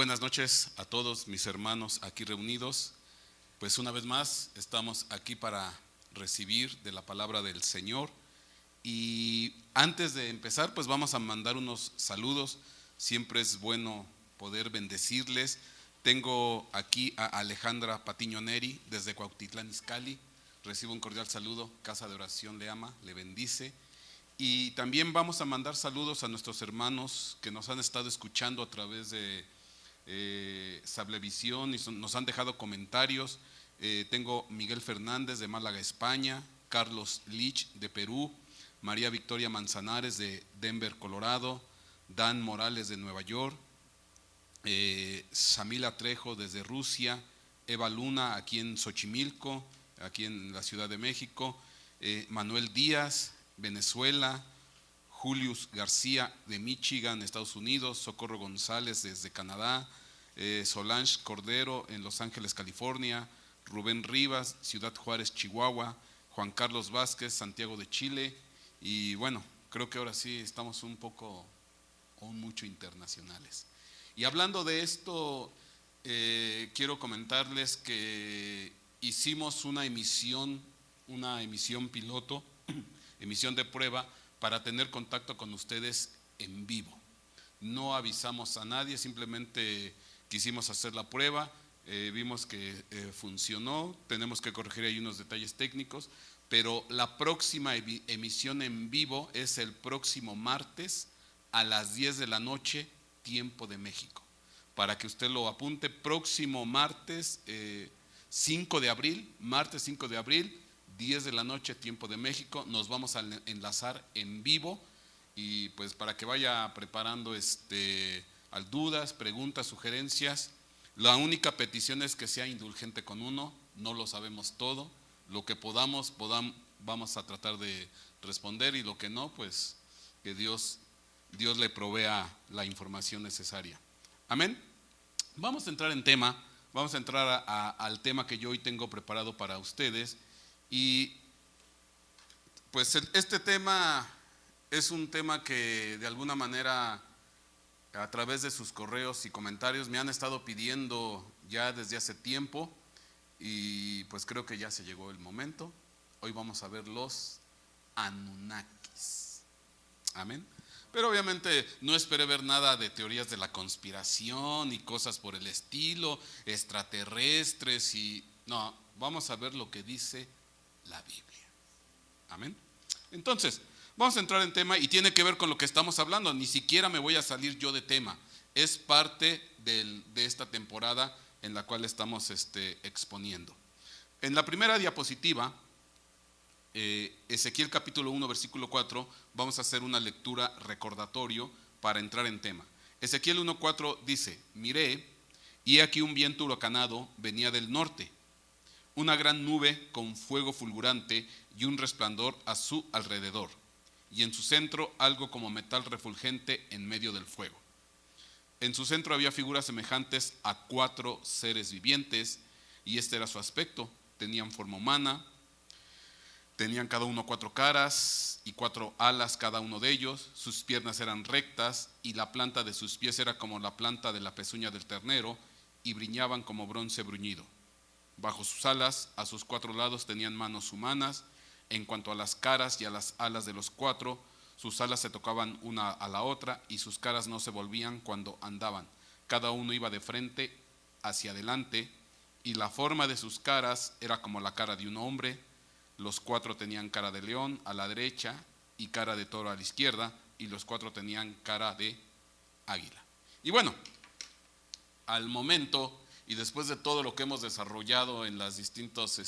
buenas noches a todos mis hermanos aquí reunidos. Pues una vez más estamos aquí para recibir de la palabra del Señor. Y antes de empezar, pues vamos a mandar unos saludos. Siempre es bueno poder bendecirles. Tengo aquí a Alejandra Patiño Neri desde Cuautitlán Izcalli. Recibo un cordial saludo. Casa de Oración le ama, le bendice. Y también vamos a mandar saludos a nuestros hermanos que nos han estado escuchando a través de Sablevisión y nos han dejado comentarios. Tengo Miguel Fernández de Málaga, España, Carlos Lich de Perú, María Victoria Manzanares de Denver, Colorado, Dan Morales de Nueva York, Samila Trejo desde Rusia, Eva Luna aquí en Xochimilco, aquí en la Ciudad de México, Manuel Díaz, Venezuela, Julius García de Michigan, Estados Unidos, Socorro González desde Canadá, Solange Cordero en Los Ángeles, California, Rubén Rivas, Ciudad Juárez, Chihuahua, Juan Carlos Vázquez, Santiago de Chile. Y bueno, creo que ahora sí estamos un poco o mucho internacionales. Y hablando de esto, quiero comentarles que hicimos una emisión piloto, emisión de prueba, para tener contacto con ustedes en vivo. No avisamos a nadie, simplemente quisimos hacer la prueba, vimos que funcionó, tenemos que corregir ahí unos detalles técnicos, pero la próxima emisión en vivo es el próximo martes a las 10 de la noche, tiempo de México. Para que usted lo apunte, próximo martes 5 de abril, martes 5 de abril, 10 de la noche, tiempo de México, nos vamos a enlazar en vivo y pues para que vaya preparando dudas, preguntas, sugerencias. La única petición es que sea indulgente con uno, no lo sabemos todo, lo que podamos vamos a tratar de responder y lo que no, pues que Dios le provea la información necesaria. Amén. Vamos a entrar en tema, vamos a entrar al tema que yo hoy tengo preparado para ustedes. Y pues este tema es un tema que de alguna manera a través de sus correos y comentarios me han estado pidiendo ya desde hace tiempo y pues creo que ya se llegó el momento. Hoy vamos a ver los Anunnakis. Amén. Pero obviamente no esperé ver nada de teorías de la conspiración y cosas por el estilo, extraterrestres y no, vamos a ver lo que dice la Biblia. Amén. Entonces, vamos a entrar en tema y tiene que ver con lo que estamos hablando. Ni siquiera me voy a salir yo de tema. Es parte de esta temporada en la cual estamos exponiendo. En la primera diapositiva, Ezequiel capítulo 1, versículo 4, vamos a hacer una lectura recordatorio para entrar en tema. Ezequiel 1:4 dice: miré, y aquí un viento huracanado venía del norte, una gran nube con fuego fulgurante y un resplandor a su alrededor, y en su centro algo como metal refulgente en medio del fuego. En su centro había figuras semejantes a 4 seres vivientes, y este era su aspecto. Tenían forma humana, tenían cada uno 4 caras y 4 alas cada uno de ellos. Sus piernas eran rectas y la planta de sus pies era como la planta de la pezuña del ternero, y brillaban como bronce bruñido. Bajo sus alas, a sus 4 lados, tenían manos humanas. En cuanto a las caras y a las alas de los 4, sus alas se tocaban una a la otra y sus caras no se volvían cuando andaban. Cada uno iba de frente hacia adelante y la forma de sus caras era como la cara de un hombre. Los 4 tenían cara de león a la derecha y cara de toro a la izquierda, y los 4 tenían cara de águila. Y bueno, al momento, y después de todo lo que hemos desarrollado en las distintas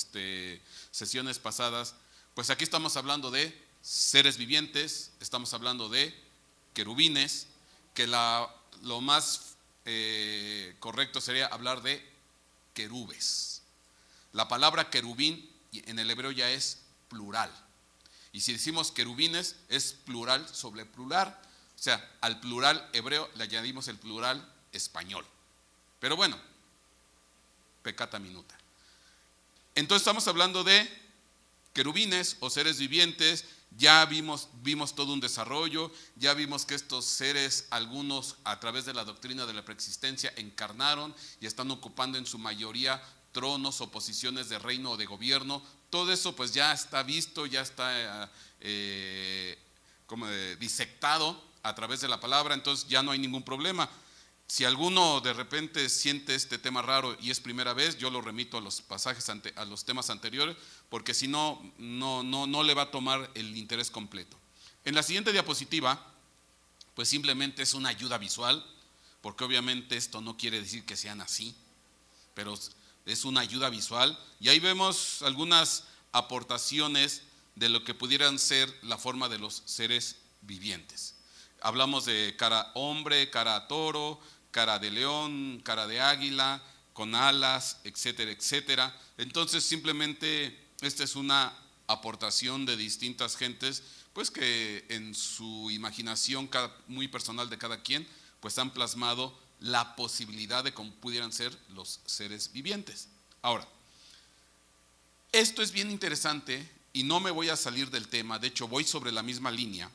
sesiones pasadas, pues aquí estamos hablando de seres vivientes, estamos hablando de querubines, que lo más correcto sería hablar de querubes. La palabra querubín en el hebreo ya es plural, y si decimos querubines es plural sobre plural, o sea, al plural hebreo le añadimos el plural español. Pero bueno, peccata minuta. Entonces estamos hablando de querubines o seres vivientes. Ya vimos todo un desarrollo, ya vimos que estos seres, algunos a través de la doctrina de la preexistencia, encarnaron y están ocupando en su mayoría tronos o posiciones de reino o de gobierno. Todo eso pues ya está visto, ya está disectado a través de la palabra, entonces ya no hay ningún problema. Si alguno de repente siente este tema raro y es primera vez, yo lo remito a los pasajes, a los temas anteriores, porque si no le va a tomar el interés completo. En la siguiente diapositiva, pues simplemente es una ayuda visual, porque obviamente esto no quiere decir que sean así, pero es una ayuda visual. Y ahí vemos algunas aportaciones de lo que pudieran ser la forma de los seres vivientes. Hablamos de cara hombre, cara toro, cara de león, cara de águila, con alas, etcétera, etcétera. Entonces simplemente esta es una aportación de distintas gentes, pues que en su imaginación muy personal de cada quien, pues han plasmado la posibilidad de cómo pudieran ser los seres vivientes. Ahora, esto es bien interesante y no me voy a salir del tema, de hecho voy sobre la misma línea,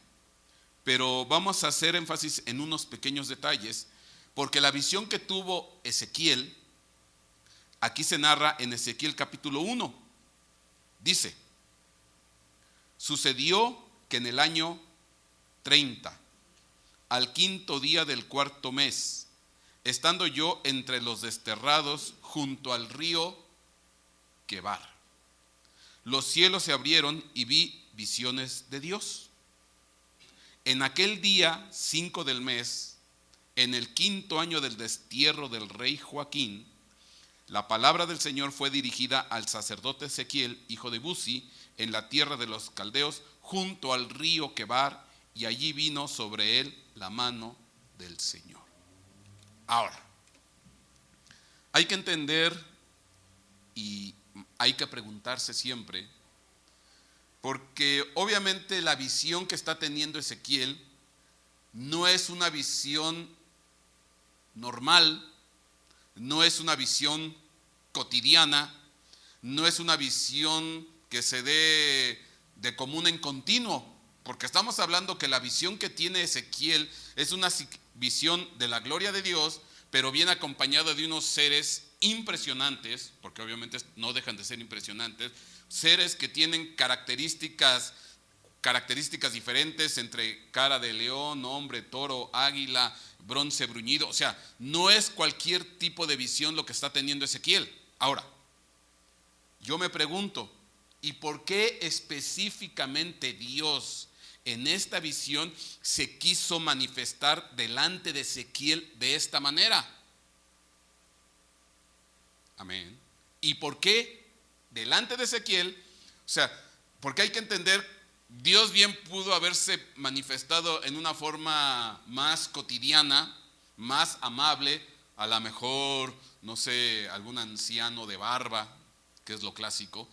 pero vamos a hacer énfasis en unos pequeños detalles, porque la visión que tuvo Ezequiel, aquí se narra en Ezequiel capítulo 1, dice: sucedió que en el año 30, al 5.º día del 4.º mes, estando yo entre los desterrados junto al río Quebar, los cielos se abrieron y vi visiones de Dios. En aquel día 5 del mes, en el 5.º año del destierro del rey Joaquín, la palabra del Señor fue dirigida al sacerdote Ezequiel, hijo de Buzi, en la tierra de los caldeos, junto al río Quebar, y allí vino sobre él la mano del Señor. Ahora, hay que entender y hay que preguntarse siempre, porque obviamente la visión que está teniendo Ezequiel no es una visión normal, no es una visión cotidiana, no es una visión que se dé de común en continuo, porque estamos hablando que la visión que tiene Ezequiel es una visión de la gloria de Dios, pero viene acompañada de unos seres impresionantes, porque obviamente no dejan de ser impresionantes, seres que tienen características diferentes entre cara de león, hombre, toro, águila, bronce bruñido. O sea, no es cualquier tipo de visión lo que está teniendo Ezequiel. Ahora, yo me pregunto, ¿y por qué específicamente Dios en esta visión se quiso manifestar delante de Ezequiel de esta manera? Amén. ¿Y por qué delante de Ezequiel? O sea, porque hay que entender, Dios bien pudo haberse manifestado en una forma más cotidiana, más amable, a lo mejor, no sé, algún anciano de barba, que es lo clásico,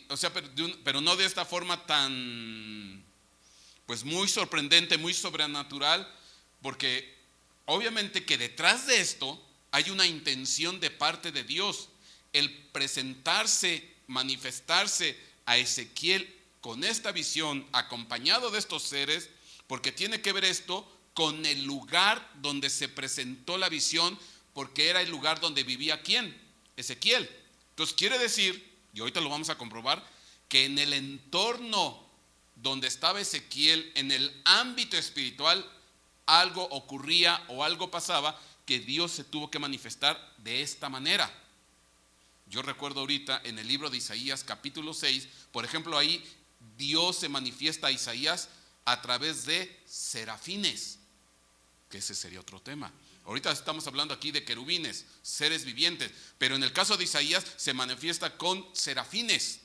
o sea, pero no de esta forma tan, pues muy sorprendente, muy sobrenatural, porque obviamente que detrás de esto hay una intención de parte de Dios, el presentarse, manifestarse a Ezequiel con esta visión, acompañado de estos seres, porque tiene que ver esto con el lugar donde se presentó la visión, porque era el lugar donde vivía ¿quién? Ezequiel. Entonces quiere decir, y ahorita lo vamos a comprobar, que en el entorno donde estaba Ezequiel, en el ámbito espiritual, algo ocurría o algo pasaba que Dios se tuvo que manifestar de esta manera. Yo recuerdo ahorita en el libro de Isaías capítulo 6, por ejemplo, ahí Dios se manifiesta a Isaías a través de serafines, que ese sería otro tema. Ahorita estamos hablando aquí de querubines, seres vivientes, pero en el caso de Isaías se manifiesta con serafines.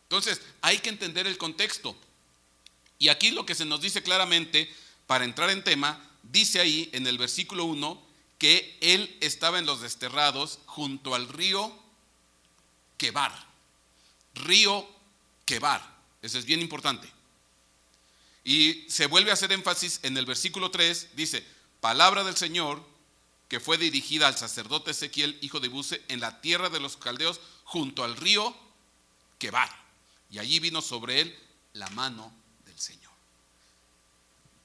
Entonces hay que entender el contexto. Y aquí lo que se nos dice claramente, para entrar en tema, dice ahí en el versículo 1 que él estaba en los desterrados junto al río Quebar. Río Quebar, eso es bien importante. Y se vuelve a hacer énfasis en el versículo 3, dice: palabra del Señor que fue dirigida al sacerdote Ezequiel, hijo de Buzi, en la tierra de los caldeos, junto al río Quebar. y allí vino sobre él la mano del Señor.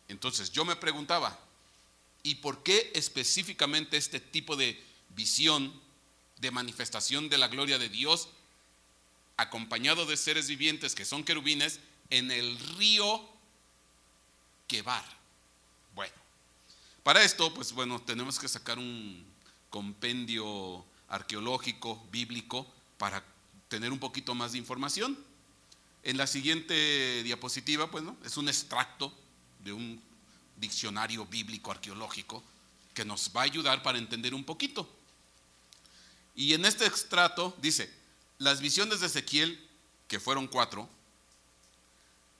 Entonces yo me preguntaba, ¿y por qué específicamente este tipo de visión, de manifestación de la gloria de Dios, acompañado de seres vivientes que son querubines, en el río Quebar? Bueno, para esto, pues bueno, tenemos que sacar un compendio arqueológico, bíblico, para tener un poquito más de información. En la siguiente diapositiva, pues no, es un extracto de un diccionario bíblico arqueológico que nos va a ayudar para entender un poquito. Y en este extracto dice: las visiones de Ezequiel, que fueron 4,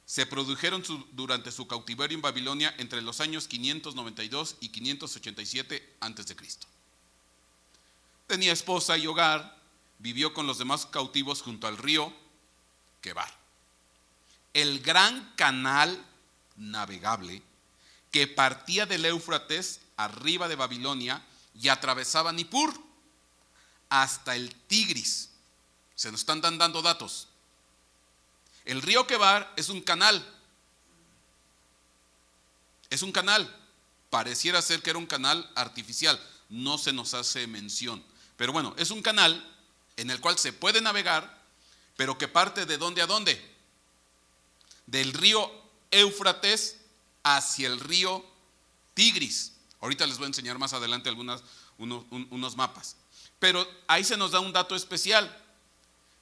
se produjeron durante su cautiverio en Babilonia entre los años 592 y 587 a.C. Tenía esposa y hogar, vivió con los demás cautivos junto al río Quebar, el gran canal navegable que partía del Éufrates arriba de Babilonia y atravesaba Nippur hasta el Tigris. Se nos están dando datos. El río Quebar es un canal. Es un canal. Pareciera ser que era un canal artificial. No se nos hace mención. Pero bueno, es un canal en el cual se puede navegar, pero que parte ¿de dónde a dónde? Del río Éufrates hacia el río Tigris. Ahorita les voy a enseñar más adelante unos mapas. Pero ahí se nos da un dato especial.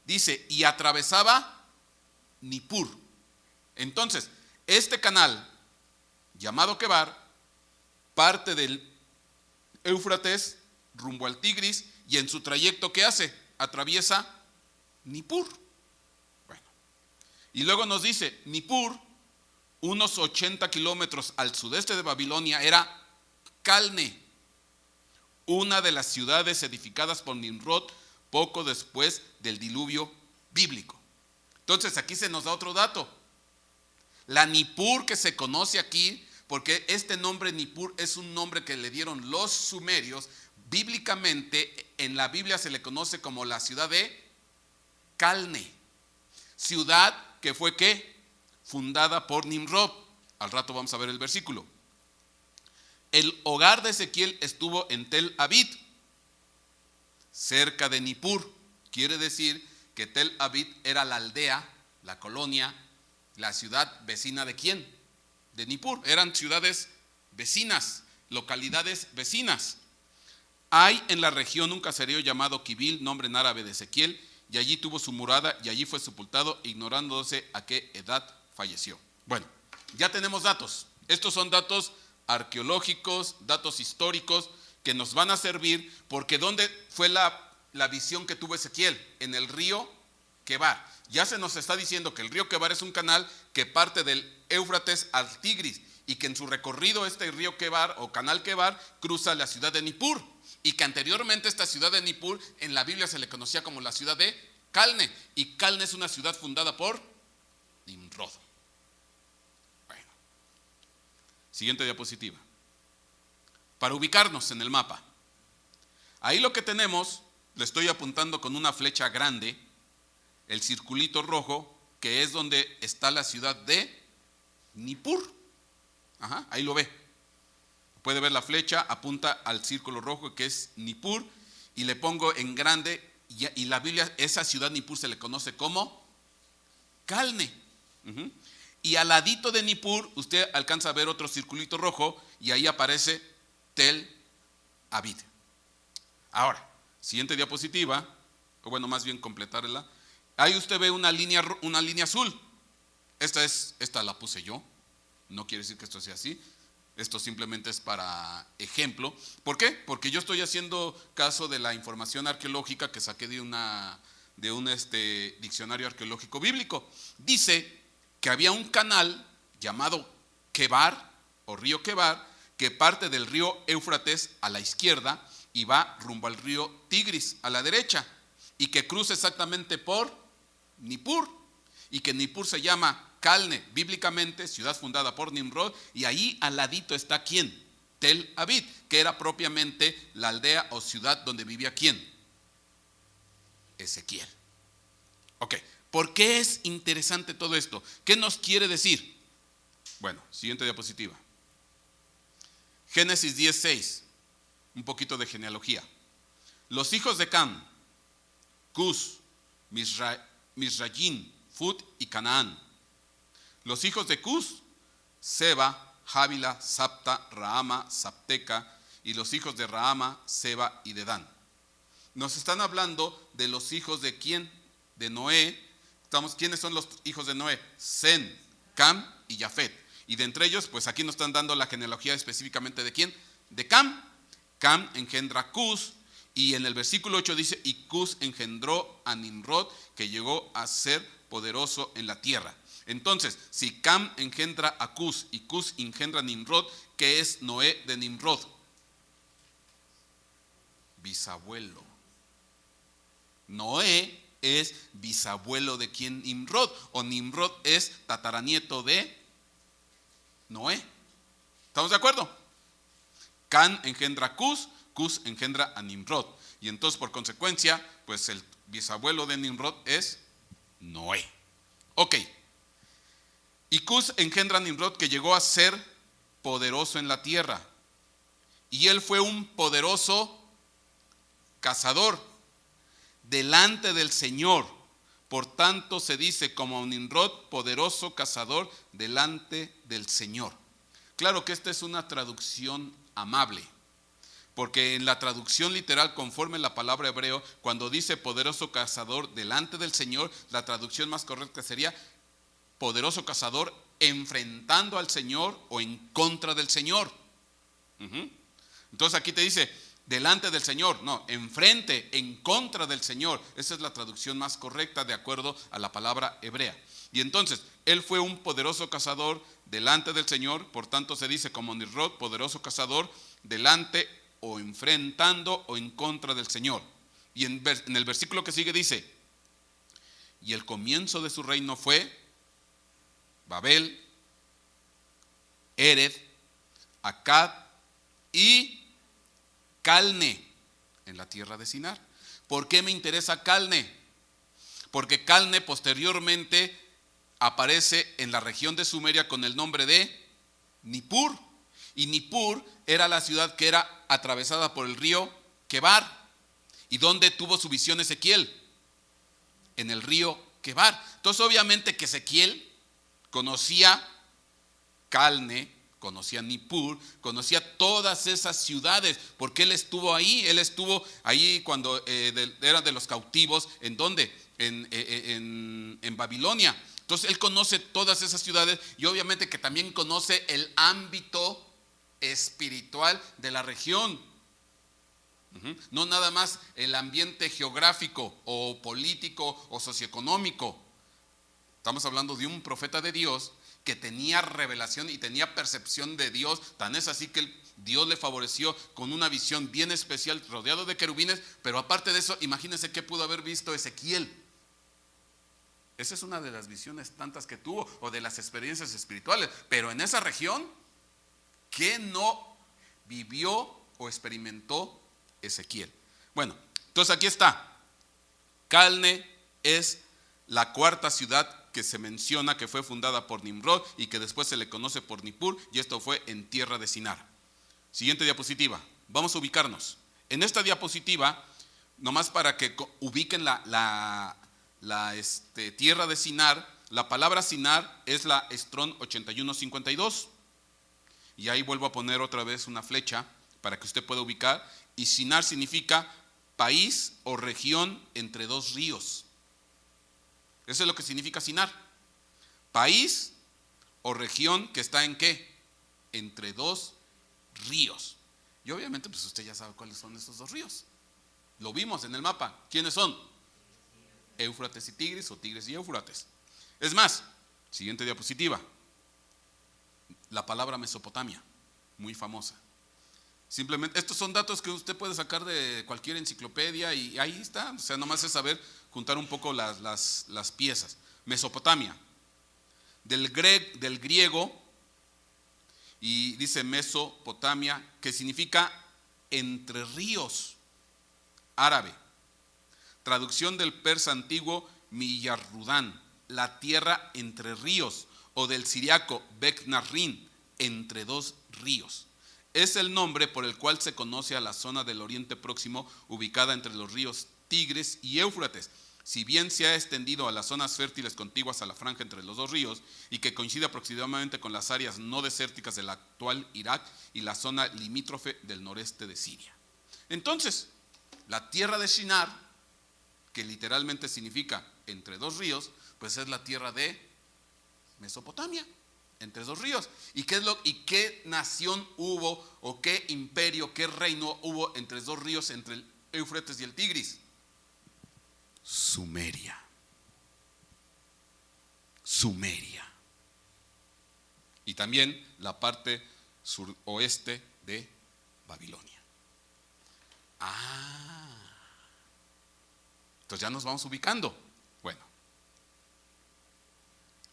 Dice, y atravesaba Nippur. Entonces, este canal llamado Quebar parte del Éufrates rumbo al Tigris, y en su trayecto, ¿qué hace? Atraviesa Nippur. Bueno, y luego nos dice, Nippur, unos 80 kilómetros al sudeste de Babilonia, era Calne, una de las ciudades edificadas por Nimrod poco después del diluvio bíblico. Entonces aquí se nos da otro dato. La Nippur que se conoce aquí, porque este nombre Nippur es un nombre que le dieron los sumerios, bíblicamente en la Biblia se le conoce como la ciudad de Calne, ciudad que fue ¿qué? Fundada por Nimrod. Al rato vamos a ver el versículo. El hogar de Ezequiel estuvo en Tel Aviv, cerca de Nippur. Quiere decir que Tel Aviv era la aldea, la colonia, la ciudad vecina ¿de quién? De Nippur. Eran ciudades vecinas, localidades vecinas. Hay en la región un caserío llamado Kibil, nombre en árabe de Ezequiel, y allí tuvo su morada y allí fue sepultado, ignorándose a qué edad falleció. Bueno, ya tenemos datos. Estos son datos arqueológicos, datos históricos que nos van a servir, porque ¿dónde fue la visión que tuvo Ezequiel? En el río Quebar. Ya se nos está diciendo que el río Quebar es un canal que parte del Éufrates al Tigris, y que en su recorrido este río Quebar o canal Quebar cruza la ciudad de Nippur, y que anteriormente esta ciudad de Nippur en la Biblia se le conocía como la ciudad de Calne, y Calne es una ciudad fundada por Nimrod. Bueno, siguiente diapositiva. Para ubicarnos en el mapa, ahí lo que tenemos, le estoy apuntando con una flecha grande, el circulito rojo, que es donde está la ciudad de Nippur. Ajá, ahí lo ve. Puede ver la flecha, apunta al círculo rojo que es Nippur, y le pongo en grande, y la Biblia, esa ciudad Nippur se le conoce como Calne. Y al ladito de Nippur, usted alcanza a ver otro circulito rojo, y ahí aparece Tel Aviv. Ahora, siguiente diapositiva, o bueno, más bien completarla. Ahí usted ve una línea azul. Esta la puse yo. No quiere decir que esto sea así. Esto simplemente es para ejemplo. ¿Por qué? Porque yo estoy haciendo caso de la información arqueológica que saqué de un diccionario arqueológico bíblico. Dice que había un canal llamado Quebar o río Quebar, que parte del río Éufrates a la izquierda y va rumbo al río Tigris a la derecha, y que cruza exactamente por Nippur, y que Nippur se llama Calne, bíblicamente ciudad fundada por Nimrod, y ahí al ladito está ¿quién? Tel Aviv, que era propiamente la aldea o ciudad donde vivía ¿quién? Ezequiel. Ok, ¿Por qué es interesante todo esto? ¿Qué nos quiere decir? Bueno, siguiente diapositiva. Génesis 10:6, un poquito de genealogía. Los hijos de Cam: Cus, Misrayim, Fut y Canaán. Los hijos de Cus: Seba, Jávila, Sapta, Raama, Sapteca. Y los hijos de Raama, Seba y Dedán. Nos están hablando de los hijos de quién, de Noé. ¿Quiénes son los hijos de Noé? Sem, Cam y Jafet. Y de entre ellos, pues aquí nos están dando la genealogía específicamente de quién, de Cam. Cam engendra a Cus, y en el versículo 8 dice: y Cus engendró a Nimrod, que llegó a ser poderoso en la tierra. Entonces, si Cam engendra a Cus y Cus engendra a Nimrod, ¿qué es Noé de Nimrod? Bisabuelo. Noé es bisabuelo de quién, Nimrod, o Nimrod es tataranieto de Noé. ¿Estamos de acuerdo? Cam engendra a Cus, Cus engendra a Nimrod, y entonces por consecuencia, pues el bisabuelo de Nimrod es Noé. Ok. Y Cus engendra a Nimrod, que llegó a ser poderoso en la tierra, y él fue un poderoso cazador delante del Señor. Por tanto se dice como Nimrod, poderoso cazador delante del Señor. Claro que esta es una traducción amable, porque en la traducción literal, conforme la palabra hebreo, cuando dice poderoso cazador delante del Señor, la traducción más correcta sería poderoso cazador enfrentando al Señor o en contra del Señor. Entonces aquí te dice delante del Señor, no, enfrente, en contra del Señor. Esa es la traducción más correcta de acuerdo a la palabra hebrea. Y entonces, él fue un poderoso cazador delante del Señor, por tanto se dice como Nimrod, poderoso cazador delante o enfrentando o en contra del Señor. Y en el versículo que sigue dice: y el comienzo de su reino fue Babel, Ered, Akkad y Calne, en la tierra de Sinar. ¿Por qué me interesa Calne? Porque Calne posteriormente aparece en la región de Sumeria con el nombre de Nippur. Y Nippur era la ciudad que era atravesada por el río Quebar. ¿Y dónde tuvo su visión Ezequiel? En el río Quebar. Entonces obviamente que Ezequiel conocía Calne, conocía Nippur, conocía todas esas ciudades, porque él estuvo ahí cuando eran de los cautivos. ¿En dónde? En Babilonia. Entonces él conoce todas esas ciudades, y obviamente que también conoce el ámbito espiritual de la región. No nada más el ambiente geográfico o político o socioeconómico. Estamos hablando de un profeta de Dios que tenía revelación y tenía percepción de Dios. Tan es así que Dios le favoreció con una visión bien especial, rodeado de querubines. Pero aparte de eso, imagínense qué pudo haber visto Ezequiel. Esa es una de las visiones tantas que tuvo, o de las experiencias espirituales. Pero en esa región, ¿qué no vivió o experimentó Ezequiel? Bueno, entonces aquí está. Calne es la cuarta ciudad que se menciona que fue fundada por Nimrod y que después se le conoce por Nippur, y esto fue en tierra de Sinar. Siguiente diapositiva. Vamos a ubicarnos. En esta diapositiva, nomás para que ubiquen la tierra de Sinar, la palabra Sinar es la Strong 8152. Y ahí vuelvo a poner otra vez una flecha para que usted pueda ubicar. Y Sinar significa país o región entre dos ríos. Eso es lo que significa Sinar. País o región que está en ¿qué? Entre dos ríos. Y obviamente pues usted ya sabe cuáles son esos dos ríos. Lo vimos en el mapa. ¿Quiénes son? Éufrates y Tigris, o Tigres y Éufrates. Es más, siguiente diapositiva. La palabra Mesopotamia, muy famosa. Simplemente, estos son datos que usted puede sacar de cualquier enciclopedia y ahí está. O sea, nomás es saber juntar un poco las piezas. Mesopotamia, del griego, y dice Mesopotamia, que significa entre ríos, árabe. Traducción del persa antiguo Millarrudán, la tierra entre ríos, o del siriaco Bet Narrín, entre dos ríos. Es el nombre por el cual se conoce a la zona del Oriente Próximo ubicada entre los ríos Tigris y Éufrates, si bien se ha extendido a las zonas fértiles contiguas a la franja entre los dos ríos y que coincide aproximadamente con las áreas no desérticas del actual Irak y la zona limítrofe del noreste de Siria. Entonces, la tierra de Shinar, que literalmente significa entre dos ríos, pues es la tierra de Mesopotamia, entre dos ríos. ¿Y qué nación hubo, o qué imperio, qué reino hubo entre dos ríos, entre el Éufrates y el Tigris? Sumeria. Y también la parte suroeste de Babilonia. Entonces ya nos vamos ubicando. Bueno,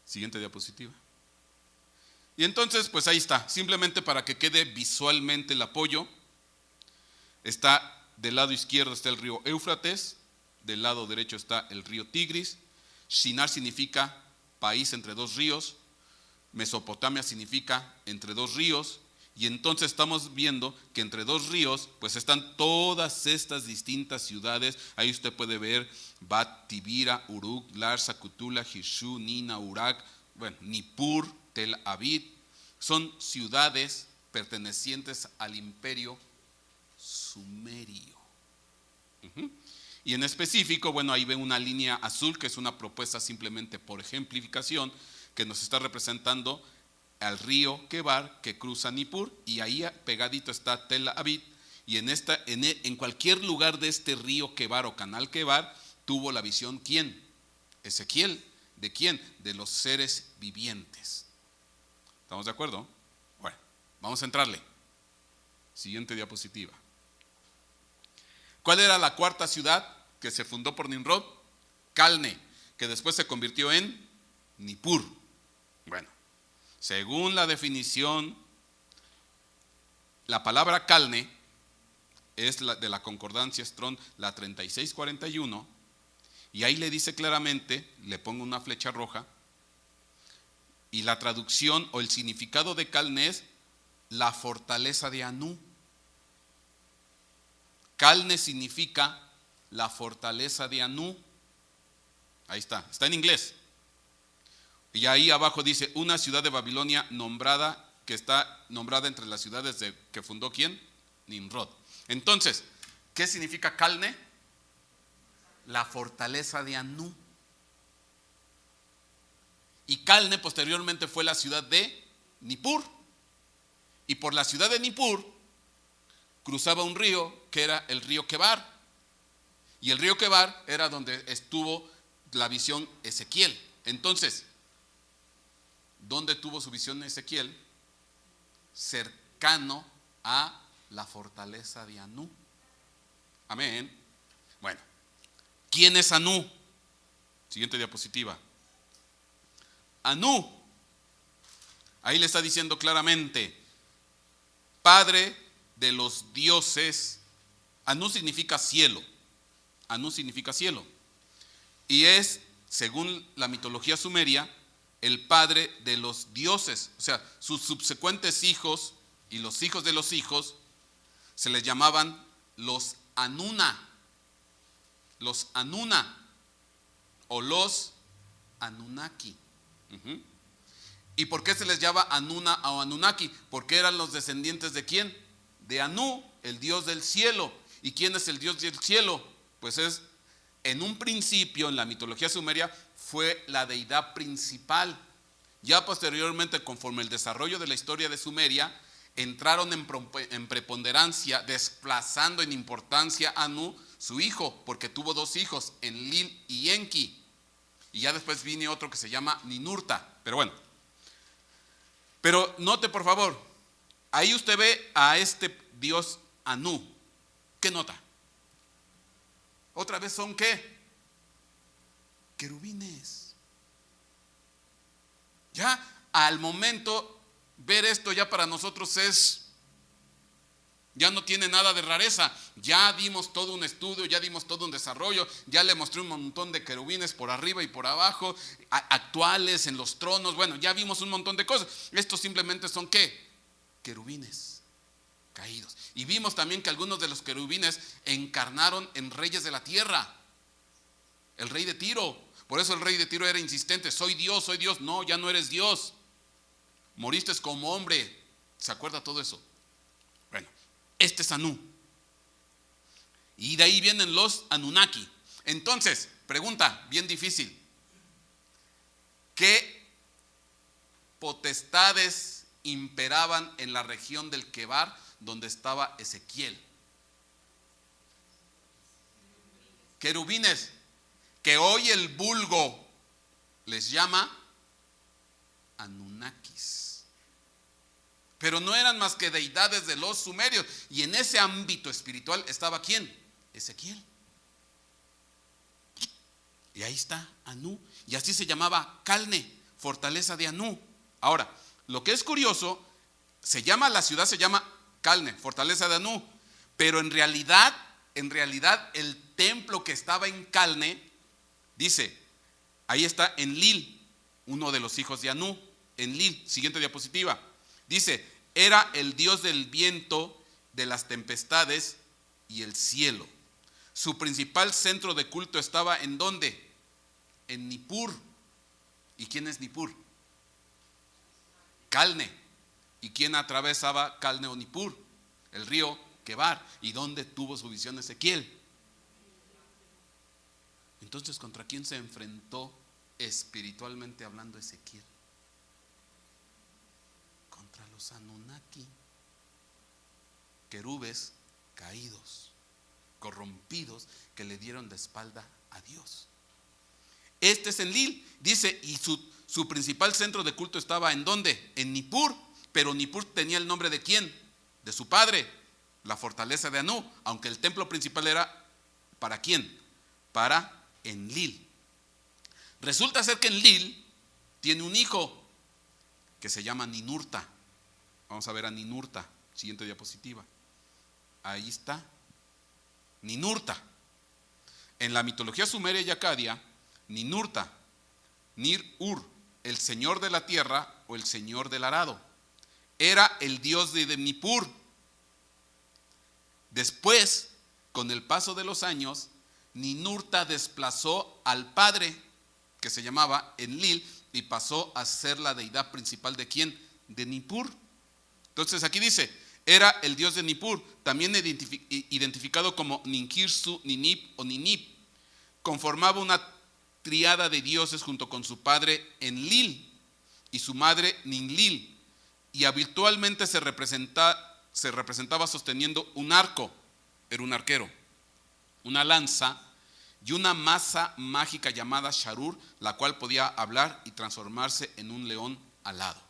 siguiente diapositiva. Y entonces, pues ahí está, simplemente para que quede visualmente el apoyo. Está del lado izquierdo está el río Éufrates, del lado derecho está el río Tigris. Shinar significa país entre dos ríos, Mesopotamia significa entre dos ríos, y entonces estamos viendo que entre dos ríos pues están todas estas distintas ciudades. Ahí usted puede ver Bat, Tibira, Uruk, Larsa, Cutula, Hirshu, Nina, Urak, Nippur, Tel Aviv. Son ciudades pertenecientes al imperio sumerio. Y en específico, ahí ven una línea azul que es una propuesta simplemente por ejemplificación, que nos está representando al río Kebar que cruza Nippur, y ahí pegadito está Tel Aviv. Y en cualquier lugar de este río Kebar o canal Kebar tuvo la visión ¿quién? Ezequiel. ¿De quién? De los seres vivientes. ¿Estamos de acuerdo? Bueno, vamos a entrarle. Siguiente diapositiva. ¿Cuál era la cuarta ciudad que se fundó por Nimrod? Calne, que después se convirtió en Nippur. Bueno, según la definición, la palabra Calne es de la concordancia Strong, la 3641, y ahí le dice claramente, le pongo una flecha roja, y la traducción o el significado de Calne es la fortaleza de Anú. Calne significa la fortaleza de Anú. Ahí está en inglés. Y ahí abajo dice una ciudad de Babilonia que está nombrada entre las ciudades que fundó ¿quién? Nimrod. Entonces, ¿qué significa Calne? La fortaleza de Anú. Y Calne posteriormente fue la ciudad de Nippur. Y por la ciudad de Nippur cruzaba un río que era el río Kebar. Y el río Kebar era donde estuvo la visión Ezequiel. Entonces, ¿dónde tuvo su visión Ezequiel? Cercano a la fortaleza de Anú. Amén. Bueno, ¿quién es Anú? Siguiente diapositiva. Anú, ahí le está diciendo claramente, padre de los dioses. Anú significa cielo. Anú significa cielo. Y es, según la mitología sumeria, el padre de los dioses. O sea, sus subsecuentes hijos y los hijos de los hijos se les llamaban los Anuna. Los Anuna o los Anunnaki. ¿Y por qué se les llama Anuna o Anunnaki? Porque eran los descendientes de ¿quién? De Anú, el dios del cielo. ¿Y quién es el dios del cielo? Pues es, en un principio, en la mitología sumeria, fue la deidad principal. Ya posteriormente, conforme el desarrollo de la historia de Sumeria, entraron en preponderancia, desplazando en importancia a Anu, su hijo, porque tuvo dos hijos, Enlil y Enki. Y ya después viene otro que se llama Ninurta. Pero bueno. Pero note por favor, ahí usted ve a este dios Anu. ¿Qué nota? Otra vez son ¿qué? Querubines. Ya al momento ver esto ya para nosotros es Ya no tiene nada de rareza. Ya dimos todo un estudio, ya dimos todo un desarrollo, ya le mostré un montón de querubines por arriba y por abajo, actuales en los tronos. Bueno, ya vimos un montón de cosas. Estos simplemente son ¿qué? Querubines caídos. Y vimos también que algunos de los querubines encarnaron en reyes de la tierra. El rey de Tiro. Por eso el rey de Tiro era insistente: soy Dios, soy Dios. No, ya no eres Dios. Moriste como hombre. ¿Se acuerda todo eso? Bueno, este es Anú. Y de ahí vienen los Anunnaki. Entonces, pregunta bien difícil: ¿qué potestades imperaban en la región del Quebar donde estaba Ezequiel? Querubines, que hoy el vulgo les llama Anunnakis. Pero no eran más que deidades de los sumerios. Y en ese ámbito espiritual estaba ¿quién? Ezequiel. Y ahí está Anú. Y así se llamaba Calne, fortaleza de Anú. Ahora, lo que es curioso, la ciudad se llama Calne, fortaleza de Anú. Pero en realidad el templo que estaba en Calne, dice, ahí está Enlil, uno de los hijos de Anú. Enlil, siguiente diapositiva. Dice, era el dios del viento, de las tempestades y el cielo. Su principal centro de culto estaba ¿en dónde? En Nippur. ¿Y quién es Nippur? Calne. ¿Y quién atravesaba Calne o Nippur? El río Quebar. ¿Y dónde tuvo su visión Ezequiel? Entonces, ¿contra quién se enfrentó espiritualmente hablando Ezequiel? Contra los Anunnaki, querubes caídos, corrompidos, que le dieron la espalda a Dios. Este es Enlil, dice, y su principal centro de culto estaba ¿en dónde? En Nippur. Pero Nippur tenía el nombre ¿de quién? De su padre, la fortaleza de Anú, aunque el templo principal era ¿para quién? Para Enlil. Resulta ser que Enlil tiene un hijo que se llama Ninurta. Vamos a ver a Ninurta, siguiente diapositiva. Ahí está Ninurta. En la mitología sumeria y acadia, Ninurta, Nir-Ur, el señor de la tierra o el señor del arado, era el dios de Nippur. Después, con el paso de los años, Ninurta desplazó al padre, que se llamaba Enlil, y pasó a ser la deidad principal ¿de quién? De Nippur. Entonces aquí dice, era el dios de Nippur, también identificado como Ninkirsu, Ninip o Ninip. Conformaba una triada de dioses junto con su padre Enlil y su madre Ninlil, y habitualmente se representaba sosteniendo un arco, era un arquero, una lanza y una masa mágica llamada Sharur, la cual podía hablar y transformarse en un león alado,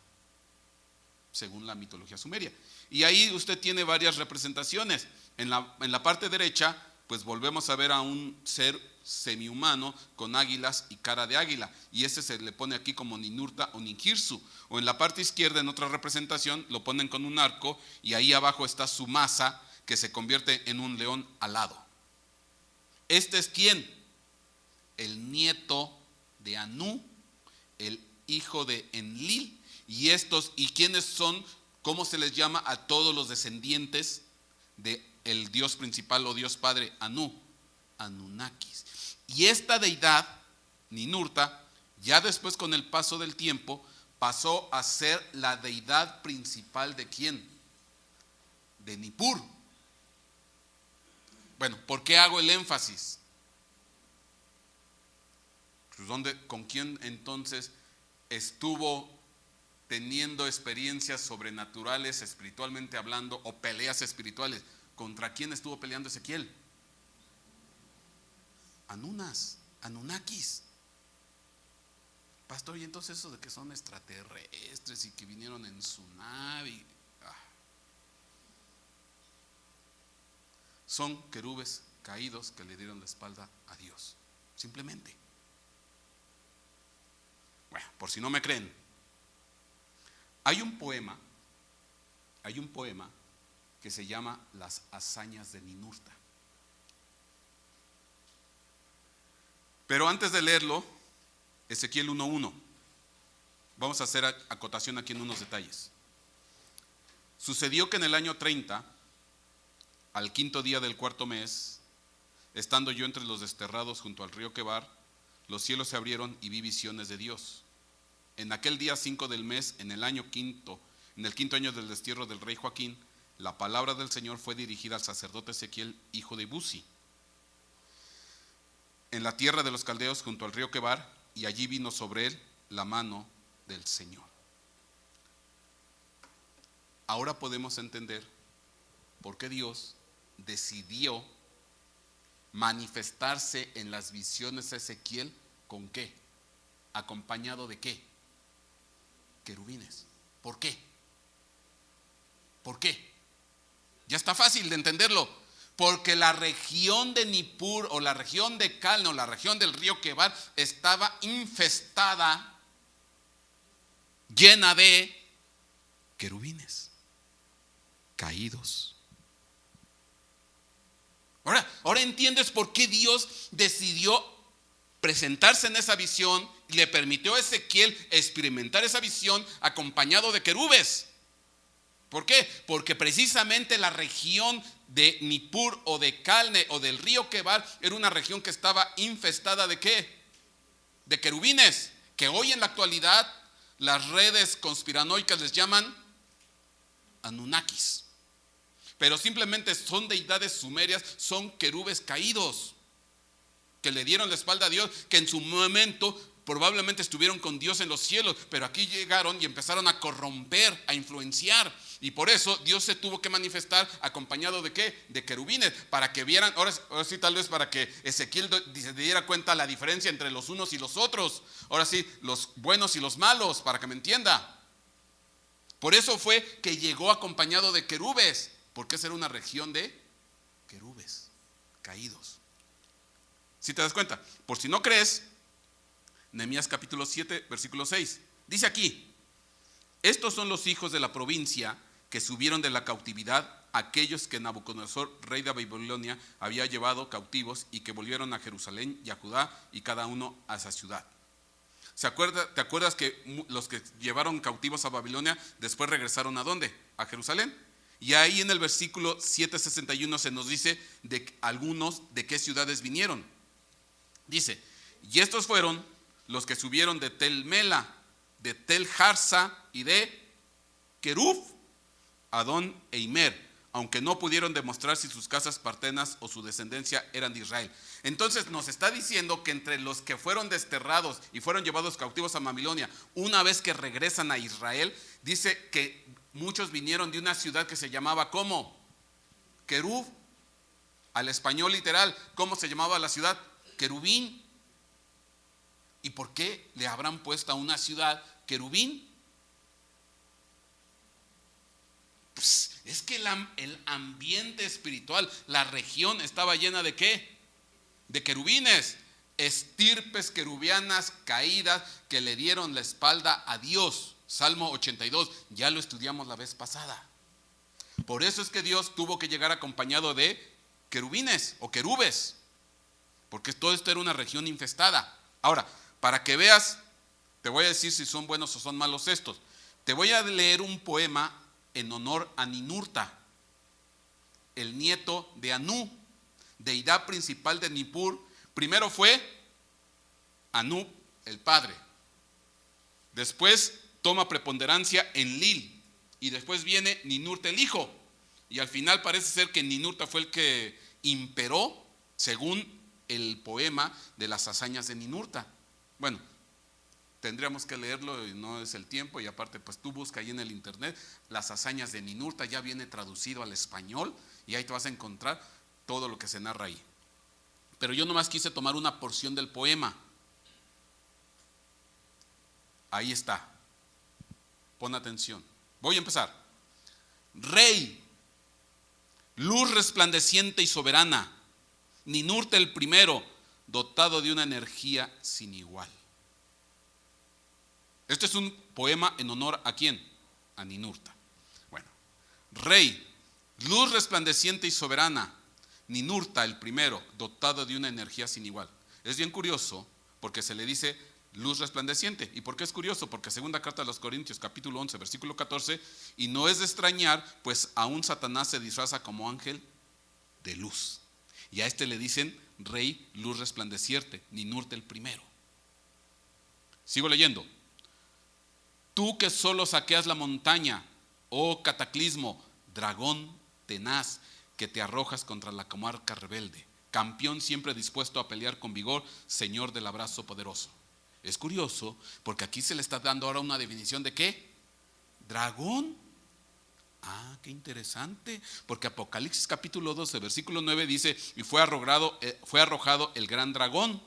según la mitología sumeria. Y ahí usted tiene varias representaciones. En la parte derecha, pues volvemos a ver a un ser semihumano con águilas y cara de águila, y ese se le pone aquí como Ninurta o Ninkirsu. O en la parte izquierda, en otra representación, lo ponen con un arco, y ahí abajo está su masa, que se convierte en un león alado. Este es ¿quién? El nieto de Anú, el hijo de Enlil. ¿Y quiénes son? ¿Cómo se les llama a todos los descendientes del dios principal o dios padre Anú? Anunnakis. Y esta deidad, Ninurta, ya después con el paso del tiempo, pasó a ser la deidad principal ¿de quién? De Nippur. Bueno, ¿por qué hago el énfasis? Pues ¿con quién entonces estuvo teniendo experiencias sobrenaturales, espiritualmente hablando, o peleas espirituales? ¿Contra quién estuvo peleando Ezequiel? Anunnakis. Pastor, y entonces eso de que son extraterrestres y que vinieron en su nave, son querubes caídos que le dieron la espalda a Dios, simplemente. Bueno, por si no me creen, hay un poema que se llama Las hazañas de Ninurta. Pero antes de leerlo, Ezequiel 1:1, vamos a hacer acotación aquí en unos detalles. Sucedió que en el año 30, al 5.º día del 4.º mes, estando yo entre los desterrados junto al río Quebar, los cielos se abrieron y vi visiones de Dios. En aquel día 5 del mes, en el quinto año del destierro del rey Joaquín, la palabra del Señor fue dirigida al sacerdote Ezequiel, hijo de Buzi, en la tierra de los caldeos junto al río Quebar, y allí vino sobre él la mano del Señor. Ahora podemos entender por qué Dios decidió manifestarse en las visiones de Ezequiel. ¿Con qué? ¿Acompañado de qué? Querubines. ¿Por qué? ¿Por qué? Ya está fácil de entenderlo. Porque la región de Nippur o la región de Calne o la región del río Quebar estaba infestada, llena de querubines caídos. Ahora entiendes por qué Dios decidió presentarse en esa visión y le permitió a Ezequiel experimentar esa visión acompañado de querubes. ¿Por qué? Porque precisamente la región de Nippur o de Calne o del río Quebar era una región que estaba infestada ¿de qué? De querubines, que hoy en la actualidad las redes conspiranoicas les llaman Anunnakis. Pero simplemente son deidades sumerias, son querubes caídos, que le dieron la espalda a Dios, que en su momento probablemente estuvieron con Dios en los cielos, pero aquí llegaron y empezaron a corromper, a influenciar, y por eso Dios se tuvo que manifestar acompañado ¿de qué? De querubines, para que vieran, ahora sí tal vez para que Ezequiel se diera cuenta la diferencia entre los unos y los otros, ahora sí, los buenos y los malos, para que me entienda. Por eso fue que llegó acompañado de querubes, porque esa era una región de querubes caídos. ¿Sí te das cuenta? Por si no crees, Nehemías capítulo 7, versículo 6. Dice aquí: estos son los hijos de la provincia que subieron de la cautividad, aquellos que Nabucodonosor, rey de Babilonia, había llevado cautivos y que volvieron a Jerusalén y a Judá, y cada uno a esa ciudad. ¿Te acuerdas que los que llevaron cautivos a Babilonia después regresaron a dónde? A Jerusalén. Y ahí en el versículo 7:61 se nos dice de algunos de qué ciudades vinieron. Dice: y estos fueron los que subieron de Tel Mela, de Tel Harsa y de Querub, Adón e Imer, aunque no pudieron demostrar si sus casas partenas o su descendencia eran de Israel. Entonces nos está diciendo que entre los que fueron desterrados y fueron llevados cautivos a Babilonia, una vez que regresan a Israel, dice que muchos vinieron de una ciudad que se llamaba ¿cómo? Querub. Al español literal, ¿cómo se llamaba la ciudad? Querubín. ¿Y por qué le habrán puesto a una ciudad Querubín? Pues es que el ambiente espiritual, la región estaba llena de ¿qué? De querubines, estirpes querubianas caídas que le dieron la espalda a Dios. Salmo 82, ya lo estudiamos la vez pasada. Por eso es que Dios tuvo que llegar acompañado de querubines o querubes, porque todo esto era una región infestada. Ahora, para que veas, te voy a decir si son buenos o son malos estos. Te voy a leer un poema en honor a Ninurta, el nieto de Anu, deidad principal de Nippur. Primero fue Anu, el padre. Después toma preponderancia en Lil, y después viene Ninurta el hijo, y al final parece ser que Ninurta fue el que imperó según el poema de las hazañas de Ninurta. Bueno, tendríamos que leerlo y no es el tiempo, y aparte pues tú busca ahí en el internet las hazañas de Ninurta, ya viene traducido al español y ahí te vas a encontrar todo lo que se narra ahí. Pero yo nomás quise tomar una porción del poema. Ahí está. Pon atención. Voy a empezar. Rey, luz resplandeciente y soberana, Ninurta el primero, dotado de una energía sin igual. Este es un poema en honor ¿a quién? A Ninurta. Bueno, rey, Luz resplandeciente y soberana, Ninurta el primero, dotado de una energía sin igual. Es bien curioso porque se le dice luz resplandeciente. ¿Y por qué es curioso? Porque segunda carta de los Corintios, capítulo 11, versículo 14, y no es de extrañar, pues aún Satanás se disfraza como ángel de luz. Y a este le dicen rey luz resplandeciente, Ninurta el primero. Sigo leyendo. Tú que solo saqueas la montaña, oh cataclismo, dragón tenaz, que te arrojas contra la comarca rebelde, campeón siempre dispuesto a pelear con vigor, señor del abrazo poderoso. Es curioso porque aquí se le está dando ahora una definición de ¿qué? Dragón. Qué interesante, porque Apocalipsis capítulo 12 versículo 9 dice: y fue arrojado el gran dragón,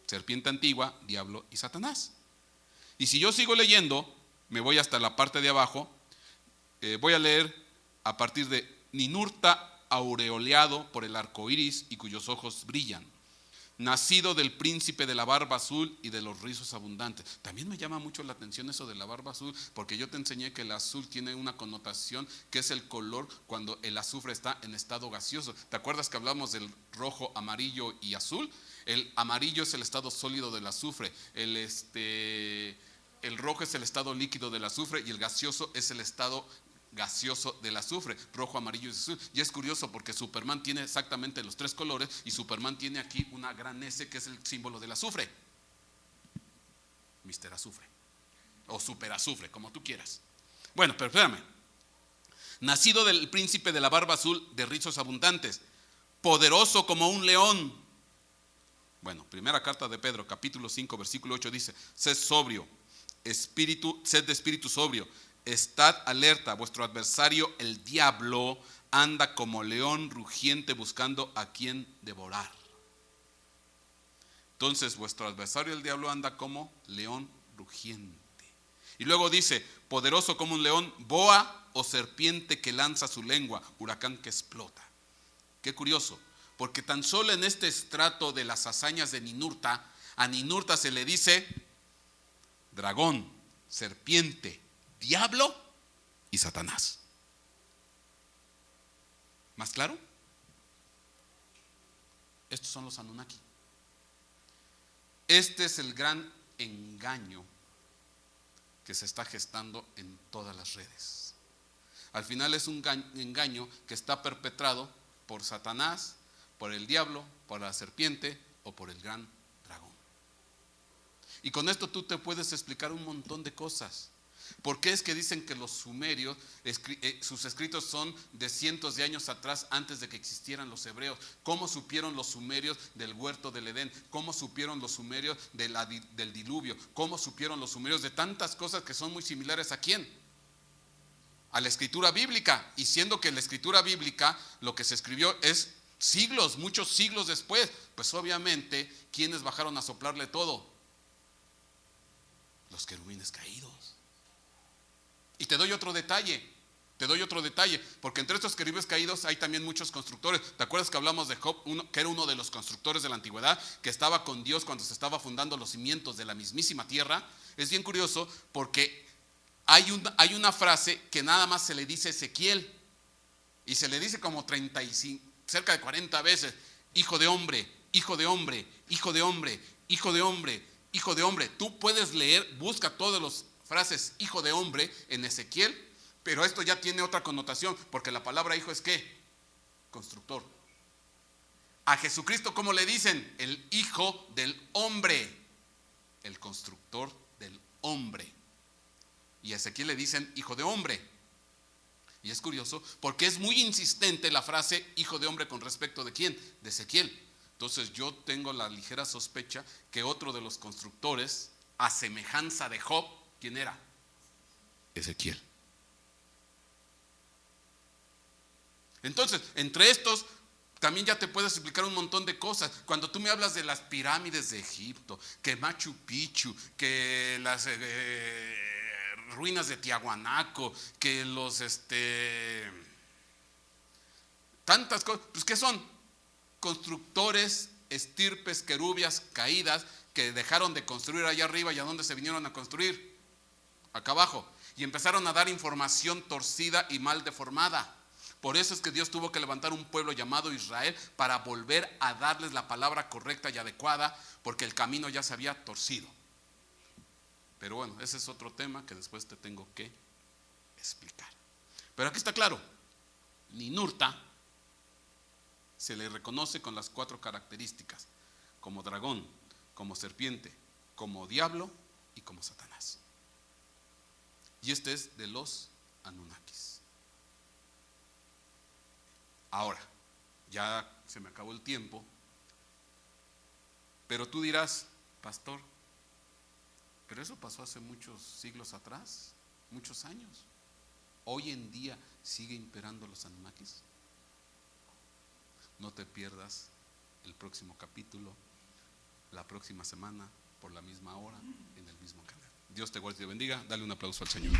serpiente antigua, diablo y Satanás. Y si yo sigo leyendo, me voy hasta la parte de abajo, voy a leer a partir de Ninurta, aureoleado por el arco iris y cuyos ojos brillan, nacido del príncipe de la barba azul y de los rizos abundantes. También me llama mucho la atención eso de la barba azul, porque yo te enseñé que el azul tiene una connotación que es el color cuando el azufre está en estado gaseoso. ¿Te acuerdas que hablamos del rojo, amarillo y azul? El amarillo es el estado sólido del azufre, el rojo es el estado líquido del azufre y el gaseoso es el estado gaseoso del azufre, rojo, amarillo y azul. Y es curioso porque Superman tiene exactamente los tres colores y Superman tiene aquí una gran S que es el símbolo del azufre. Mister Azufre o Super Azufre, como tú quieras. Bueno, pero espérame. Nacido del príncipe de la barba azul de rizos abundantes, poderoso como un león. Bueno, primera carta de Pedro, capítulo 5, versículo 8 dice: sed sobrio, sed de espíritu sobrio, estad alerta, vuestro adversario el diablo anda como león rugiente buscando a quien devorar. Entonces vuestro adversario el diablo anda como león rugiente. Y luego dice: poderoso como un león, boa o serpiente que lanza su lengua, huracán que explota. Qué curioso, porque tan solo en este estrato de las hazañas de Ninurta, a Ninurta se le dice dragón, serpiente, diablo y Satanás. ¿Más claro? Estos son los Anunnaki. Este es el gran engaño que se está gestando en todas las redes. Al final es un engaño que está perpetrado por Satanás, por el diablo, por la serpiente o por el gran dragón. Y con esto tú te puedes explicar un montón de cosas. ¿Por qué es que dicen que los sumerios, sus escritos son de cientos de años atrás, antes de que existieran los hebreos? ¿Cómo supieron los sumerios del huerto del Edén? ¿Cómo supieron los sumerios del diluvio? ¿Cómo supieron los sumerios de tantas cosas que son muy similares a quién? A la escritura bíblica. Y siendo que la escritura bíblica lo que se escribió es siglos, muchos siglos después, pues obviamente, ¿quiénes bajaron a soplarle todo? Los querubines caídos. Y te doy otro detalle, porque entre estos querubines caídos hay también muchos constructores. ¿Te acuerdas que hablamos de Job, que era uno de los constructores de la antigüedad, que estaba con Dios cuando se estaba fundando los cimientos de la mismísima tierra? Es bien curioso porque hay una frase que nada más se le dice a Ezequiel, y se le dice como 35, cerca de 40 veces: hijo de hombre, hijo de hombre, hijo de hombre, hijo de hombre, hijo de hombre. Tú puedes leer, busca todas las frases hijo de hombre en Ezequiel, pero esto ya tiene otra connotación, porque la palabra hijo es ¿qué? Constructor. A Jesucristo, ¿cómo le dicen? El hijo del hombre, el constructor del hombre. Y a Ezequiel le dicen hijo de hombre. Y es curioso porque es muy insistente la frase hijo de hombre con respecto de ¿quién? De Ezequiel. Entonces yo tengo la ligera sospecha que otro de los constructores, a semejanza de Job, ¿quién era? Ezequiel. Entonces, entre estos también ya te puedes explicar un montón de cosas. Cuando tú me hablas de las pirámides de Egipto, que Machu Picchu, que las ruinas de Tiahuanaco, que los tantas cosas, pues ¿qué son? Constructores, estirpes, querubias caídas que dejaron de construir allá arriba. ¿Y a dónde se vinieron a construir? Acá abajo. Y empezaron a dar información torcida y mal deformada. Por eso es que Dios tuvo que levantar un pueblo llamado Israel para volver a darles la palabra correcta y adecuada, porque el camino ya se había torcido. Pero bueno, ese es otro tema que después te tengo que explicar. Pero aquí está claro, Ninurta se le reconoce con las 4 características: como dragón, como serpiente, como diablo y como Satanás. Y este es de los Anunnakis. Ahora, ya se me acabó el tiempo, pero tú dirás, pastor, pero eso pasó hace muchos siglos atrás, muchos años. Hoy en día sigue imperando los Anunnakis. No te pierdas el próximo capítulo, la próxima semana, por la misma hora, en el mismo canal. Dios te guarde y te bendiga. Dale un aplauso al Señor.